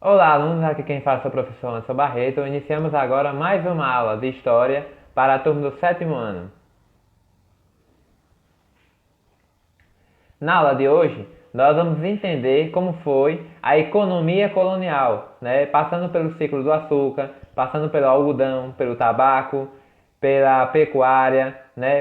Olá, alunos, aqui quem fala é o professor Anderson Barreto. Iniciamos agora mais uma aula de História para a turma do sétimo ano. Na aula de hoje, nós vamos entender como foi a economia colonial, passando pelo ciclo do açúcar, passando pelo algodão, pelo tabaco, pela pecuária,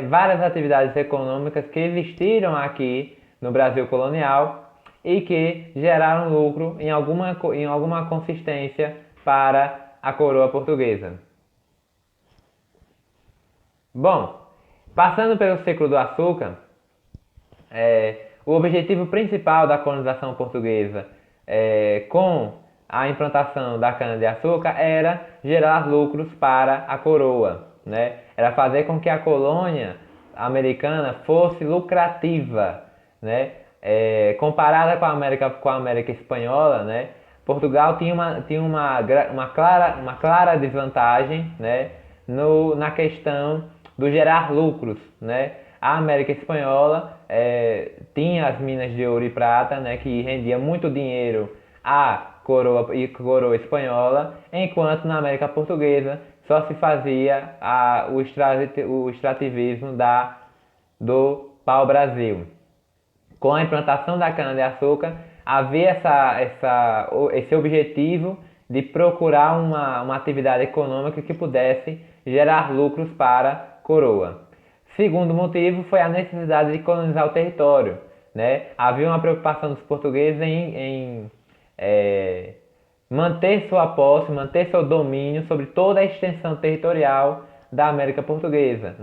várias atividades econômicas que existiram aqui no Brasil colonial e que geraram lucro em alguma consistência para a coroa portuguesa. Bom, passando pelo ciclo do açúcar, o objetivo principal da colonização portuguesa com a implantação da cana-de-açúcar era gerar lucros para a coroa, Era fazer com que a colônia americana fosse lucrativa, comparada com a América espanhola, Portugal tinha uma clara desvantagem, na questão do gerar lucros, A América espanhola tinha as minas de ouro e prata, que rendia muito dinheiro à coroa espanhola, enquanto na América portuguesa só se fazia o extrativismo do pau-brasil. Com a implantação da cana-de-açúcar, havia esse objetivo de procurar uma atividade econômica que pudesse gerar lucros para a coroa. Segundo motivo foi a necessidade de colonizar o território. Havia uma preocupação dos portugueses em manter sua posse, manter seu domínio sobre toda a extensão territorial da América Portuguesa.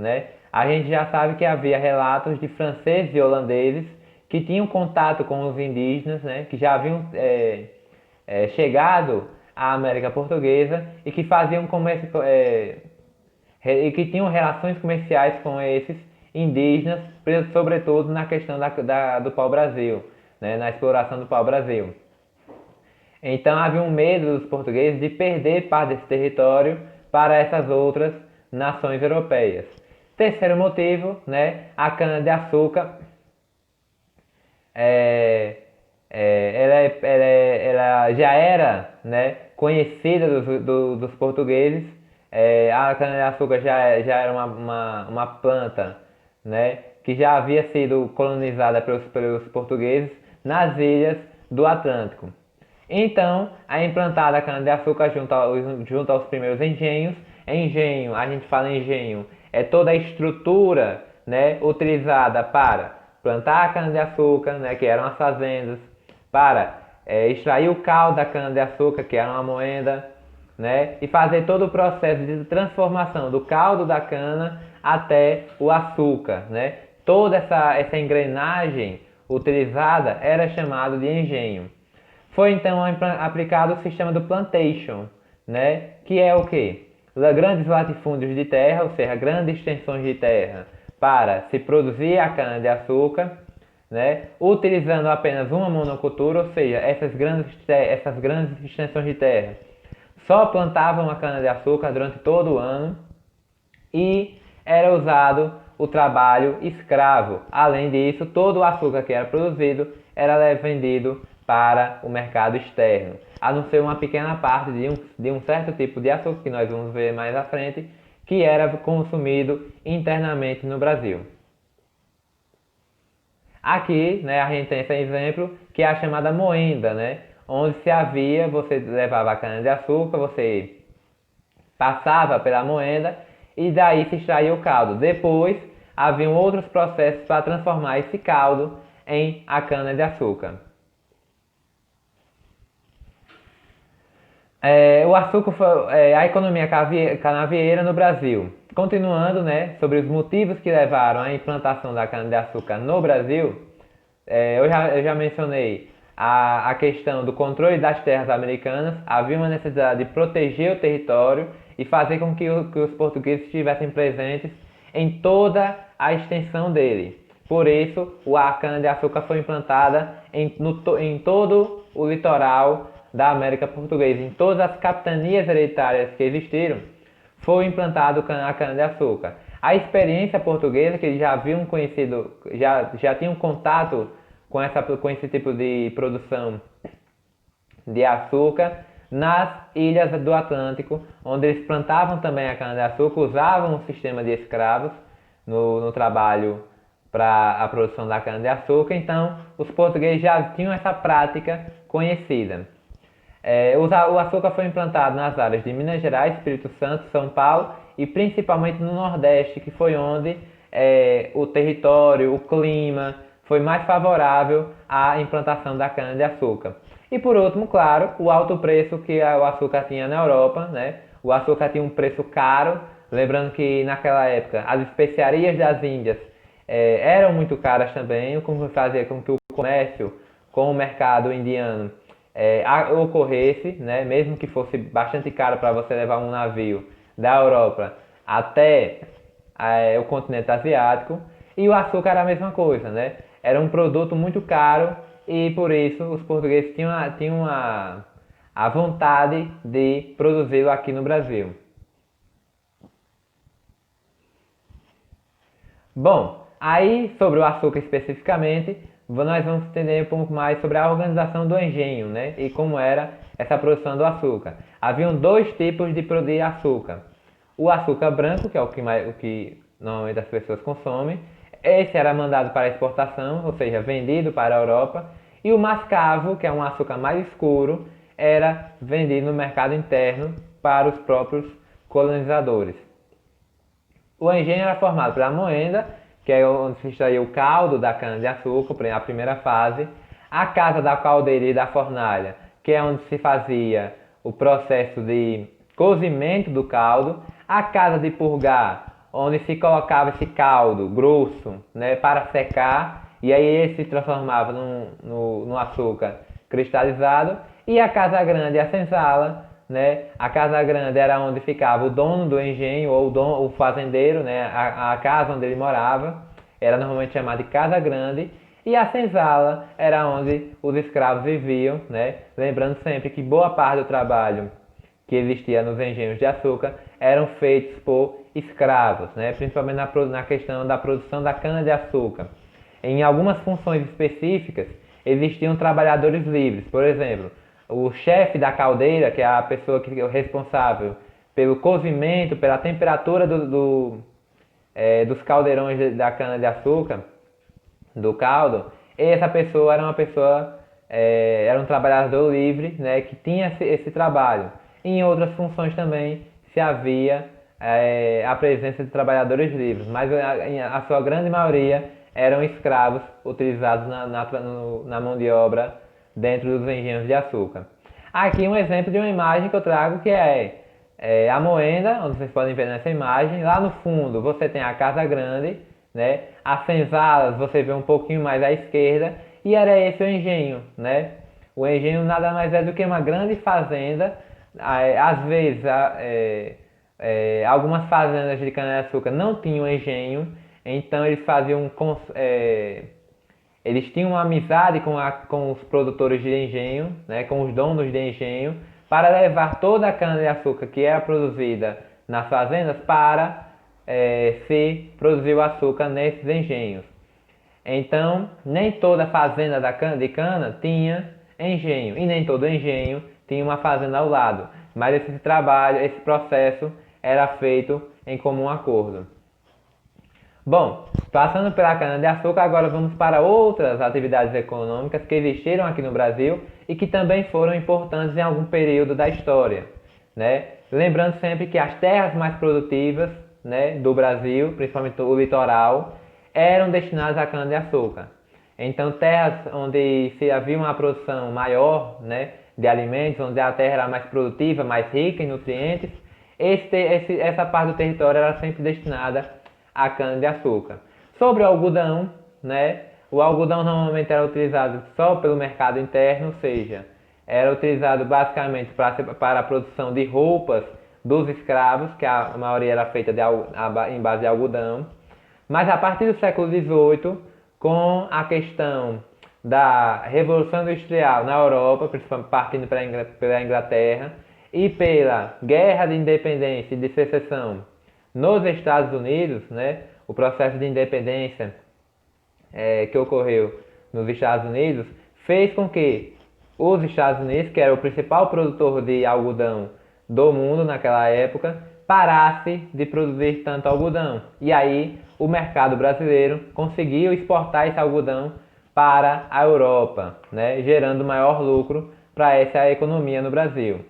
A gente já sabe que havia relatos de franceses e holandeses que tinham contato com os indígenas, que já haviam chegado à América Portuguesa e que faziam comércio, e que tinham relações comerciais com esses indígenas, sobretudo na questão do pau-brasil, na exploração do pau-brasil. Então havia um medo dos portugueses de perder parte desse território para essas outras nações europeias. Terceiro motivo, a cana-de-açúcar ela já era conhecida dos portugueses. A cana-de-açúcar já era uma planta que já havia sido colonizada pelos portugueses nas ilhas do Atlântico. Então, a implantada a cana-de-açúcar junto aos primeiros engenhos. Engenho, a gente fala engenho, é toda a estrutura utilizada para plantar a cana-de-açúcar, que eram as fazendas, para extrair o caldo da cana-de-açúcar, que era uma moenda, e fazer todo o processo de transformação do caldo da cana até o açúcar. Toda essa engrenagem utilizada era chamado de engenho. Foi então aplicado o sistema do plantation, que é o quê? Grandes latifúndios de terra, ou seja, grandes extensões de terra para se produzir a cana-de-açúcar, utilizando apenas uma monocultura, ou seja, essas grandes extensões de terra só plantavam a cana-de-açúcar durante todo o ano e era usado o trabalho escravo. Além disso, todo o açúcar que era produzido era vendido para o mercado externo, a não ser uma pequena parte de um certo tipo de açúcar, que nós vamos ver mais à frente, que era consumido internamente no Brasil. Aqui, a gente tem esse exemplo, que é a chamada moenda, onde você levava a cana-de-açúcar, você passava pela moenda e daí se extraía o caldo. Depois, haviam outros processos para transformar esse caldo em a cana-de-açúcar. O açúcar foi a economia canavieira no Brasil. Continuando, sobre os motivos que levaram à implantação da cana-de-açúcar no Brasil, eu já mencionei a questão do controle das terras americanas. Havia uma necessidade de proteger o território e fazer com que os portugueses estivessem presentes em toda a extensão dele. Por isso, a cana-de-açúcar foi implantada em todo o litoral da América Portuguesa. Em todas as capitanias hereditárias que existiram, foi implantado a cana-de-açúcar. A experiência portuguesa, que eles já haviam conhecido, já tinham contato com esse tipo de produção de açúcar, nas ilhas do Atlântico, onde eles plantavam também a cana-de-açúcar, usavam um sistema de escravos no trabalho para a produção da cana-de-açúcar. Então, os portugueses já tinham essa prática conhecida. O açúcar foi implantado nas áreas de Minas Gerais, Espírito Santo, São Paulo e principalmente no Nordeste, que foi onde o território, o clima foi mais favorável à implantação da cana-de-açúcar. E por último, claro, o alto preço que o açúcar tinha na Europa, né? O açúcar tinha um preço caro, lembrando que naquela época as especiarias das Índias eram muito caras também, o que fazia com que o comércio com o mercado indiano ocorresse, né? Mesmo que fosse bastante caro para você levar um navio da Europa até o continente asiático. E o açúcar era a mesma coisa, né? Era um produto muito caro e por isso os portugueses tinham a vontade de produzi-lo aqui no Brasil. Bom, aí sobre o açúcar especificamente, nós vamos entender um pouco mais sobre a organização do engenho, né? E como era essa produção do açúcar. Haviam dois tipos de açúcar. O açúcar branco, que é o que normalmente as pessoas consomem. Esse era mandado para exportação, ou seja, vendido para a Europa. E o mascavo, que é um açúcar mais escuro, era vendido no mercado interno para os próprios colonizadores. O engenho era formado pela moenda, que é onde se extraía o caldo da cana-de-açúcar, a primeira fase. A casa da caldeira e da fornalha, que é onde se fazia o processo de cozimento do caldo. A casa de purgar, onde se colocava esse caldo grosso, né, para secar, e aí ele se transformava no açúcar cristalizado. E a casa grande, a senzala, né? A casa grande era onde ficava o dono do engenho ou o fazendeiro, né? A casa onde ele morava era normalmente chamada de casa grande. E a senzala era onde os escravos viviam, né? Lembrando sempre que boa parte do trabalho que existia nos engenhos de açúcar eram feitos por escravos, né? Principalmente na questão da produção da cana-de-açúcar. Em algumas funções específicas existiam trabalhadores livres, por exemplo, o chefe da caldeira, que é a pessoa que é responsável pelo cozimento, pela temperatura dos caldeirões da cana-de-açúcar, do caldo. Essa pessoa era um trabalhador livre, né, que tinha esse trabalho. Em outras funções também se havia a presença de trabalhadores livres, mas a sua grande maioria eram escravos utilizados na mão de obra dentro dos engenhos de açúcar. Aqui um exemplo de uma imagem que eu trago que é a moenda, onde vocês podem ver nessa imagem. Lá no fundo você tem a casa grande, né? As senzalas você vê um pouquinho mais à esquerda, e era esse o engenho, né? O engenho nada mais é do que uma grande fazenda. Às vezes algumas fazendas de cana-de-açúcar não tinham engenho, então eles faziam eles tinham uma amizade com os produtores de engenho, né, com os donos de engenho, para levar toda a cana-de-açúcar que era produzida nas fazendas para se produzir o açúcar nesses engenhos. Então, nem toda fazenda de cana tinha engenho, e nem todo engenho tinha uma fazenda ao lado, mas esse processo era feito em comum acordo. Bom, passando pela cana-de-açúcar, agora vamos para outras atividades econômicas que existiram aqui no Brasil e que também foram importantes em algum período da história, né? Lembrando sempre que as terras mais produtivas, né, do Brasil, principalmente o litoral, eram destinadas à cana-de-açúcar. Então, terras onde se havia uma produção maior, né, de alimentos, onde a terra era mais produtiva, mais rica em nutrientes, essa parte do território era sempre destinada a cana-de-açúcar. Sobre o algodão, né? O algodão normalmente era utilizado só pelo mercado interno, ou seja, era utilizado basicamente para a produção de roupas dos escravos, que a maioria era feita em base de algodão. Mas a partir do século XVIII, com a questão da Revolução Industrial na Europa, principalmente partindo pela Inglaterra, e pela Guerra de Independência e de Secessão nos Estados Unidos, né, o processo de independência que ocorreu nos Estados Unidos fez com que os Estados Unidos, que era o principal produtor de algodão do mundo naquela época, parasse de produzir tanto algodão. E aí o mercado brasileiro conseguiu exportar esse algodão para a Europa, né, gerando maior lucro para essa economia no Brasil.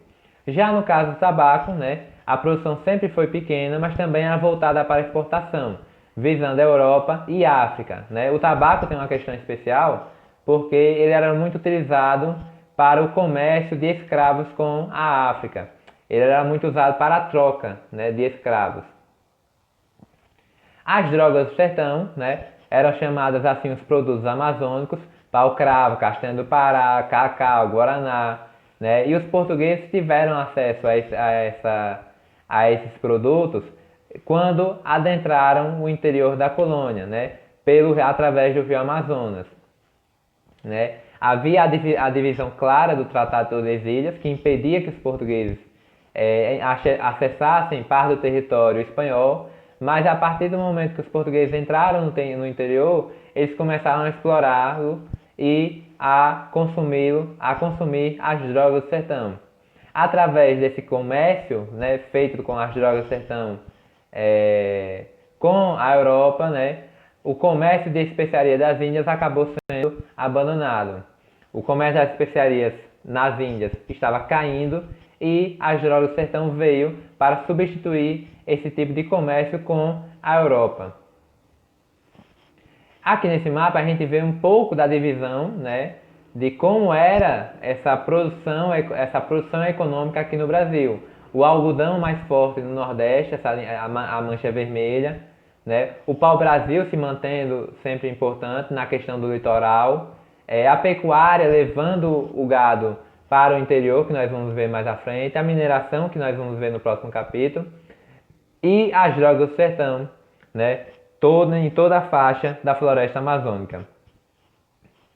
Já no caso do tabaco, né, a produção sempre foi pequena, mas também era voltada para a exportação, visando a Europa e África, né? O tabaco tem uma questão especial porque ele era muito utilizado para o comércio de escravos com a África. Ele era muito usado para a troca, né, de escravos. As drogas do sertão, né, eram chamadas assim os produtos amazônicos, pau-cravo, castanha do Pará, cacau, guaraná, né, e os portugueses tiveram acesso a esses produtos quando adentraram o interior da colônia, né, através do rio Amazonas. Né. Havia a divisão clara do Tratado de Tordesilhas, que impedia que os portugueses acessassem parte do território espanhol, mas a partir do momento que os portugueses entraram no interior, eles começaram a explorá-lo e a consumir as drogas do sertão. Através desse comércio, né, feito com as drogas do sertão com a Europa, né, o comércio de especiaria das Índias acabou sendo abandonado. O comércio das especiarias nas Índias estava caindo e as drogas do sertão veio para substituir esse tipo de comércio com a Europa. Aqui nesse mapa a gente vê um pouco da divisão, né, de como era essa produção econômica aqui no Brasil. O algodão mais forte no Nordeste, a mancha vermelha, né, o pau-brasil se mantendo sempre importante na questão do litoral, a pecuária levando o gado para o interior, que nós vamos ver mais à frente, a mineração, que nós vamos ver no próximo capítulo, e as drogas do sertão, né, em toda a faixa da floresta amazônica.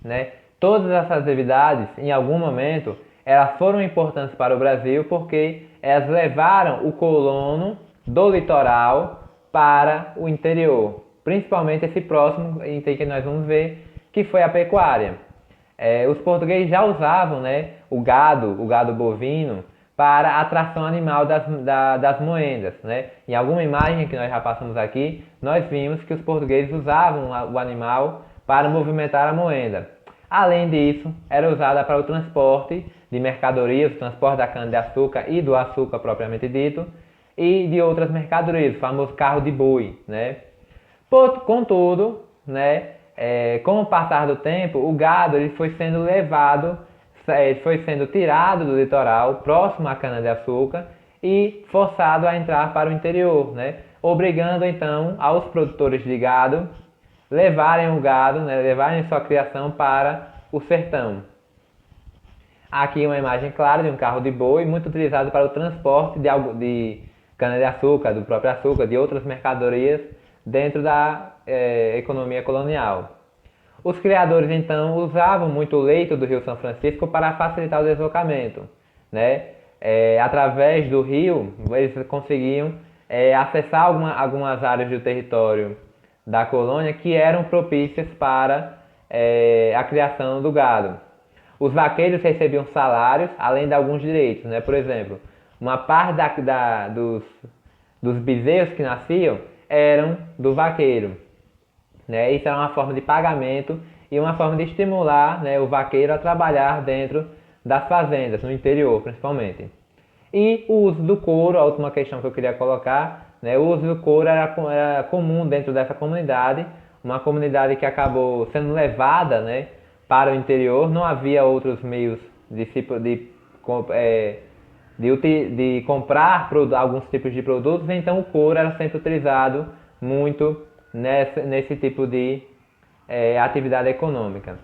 Né? Todas essas atividades, em algum momento, elas foram importantes para o Brasil porque elas levaram o colono do litoral para o interior, principalmente esse próximo item que nós vamos ver, que foi a pecuária. Os portugueses já usavam, né, o gado bovino, para a atração animal das moendas. Né? Em alguma imagem que nós já passamos aqui, nós vimos que os portugueses usavam o animal para movimentar a moenda. Além disso, era usada para o transporte de mercadorias, o transporte da cana-de-açúcar e do açúcar propriamente dito, e de outras mercadorias, o famoso carro de boi. Né? Contudo, né, com o passar do tempo, o gado ele foi sendo tirado do litoral, próximo à cana-de-açúcar, e forçado a entrar para o interior, né? Obrigando então aos produtores de gado levarem o gado, né, levarem sua criação para o sertão. Aqui uma imagem clara de um carro de boi, muito utilizado para o transporte de cana-de-açúcar, do próprio açúcar, de outras mercadorias dentro da economia colonial. Os criadores então usavam muito o leito do Rio São Francisco para facilitar o deslocamento. Né? Através do rio, eles conseguiam acessar algumas áreas do território da colônia que eram propícias para a criação do gado. Os vaqueiros recebiam salários, além de alguns direitos. Né? Por exemplo, uma parte dos bezerros que nasciam eram do vaqueiro. Né? Isso era uma forma de pagamento e uma forma de estimular, né, o vaqueiro a trabalhar dentro das fazendas, no interior principalmente. E o uso do couro, a última questão que eu queria colocar, né, o uso do couro era comum dentro dessa comunidade, uma comunidade que acabou sendo levada, né, para o interior. Não havia outros meios de comprar alguns tipos de produtos, então o couro era sempre utilizado muito nesse tipo de atividade econômica.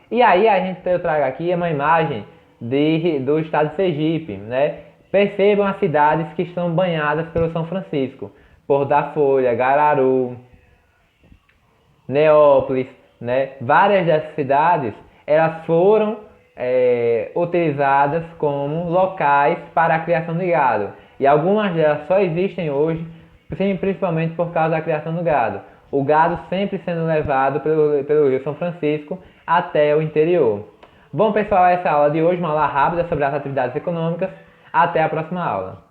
E aí eu trago aqui uma imagem do estado de Sergipe. Né? Percebam as cidades que estão banhadas pelo São Francisco: Porto da Folha, Gararu, Neópolis. Né? Várias dessas cidades elas foram utilizadas como locais para a criação de gado. E algumas delas só existem hoje, principalmente por causa da criação do gado. O gado sempre sendo levado pelo Rio São Francisco até o interior. Bom, pessoal, essa é a aula de hoje, uma aula rápida sobre as atividades econômicas. Até a próxima aula.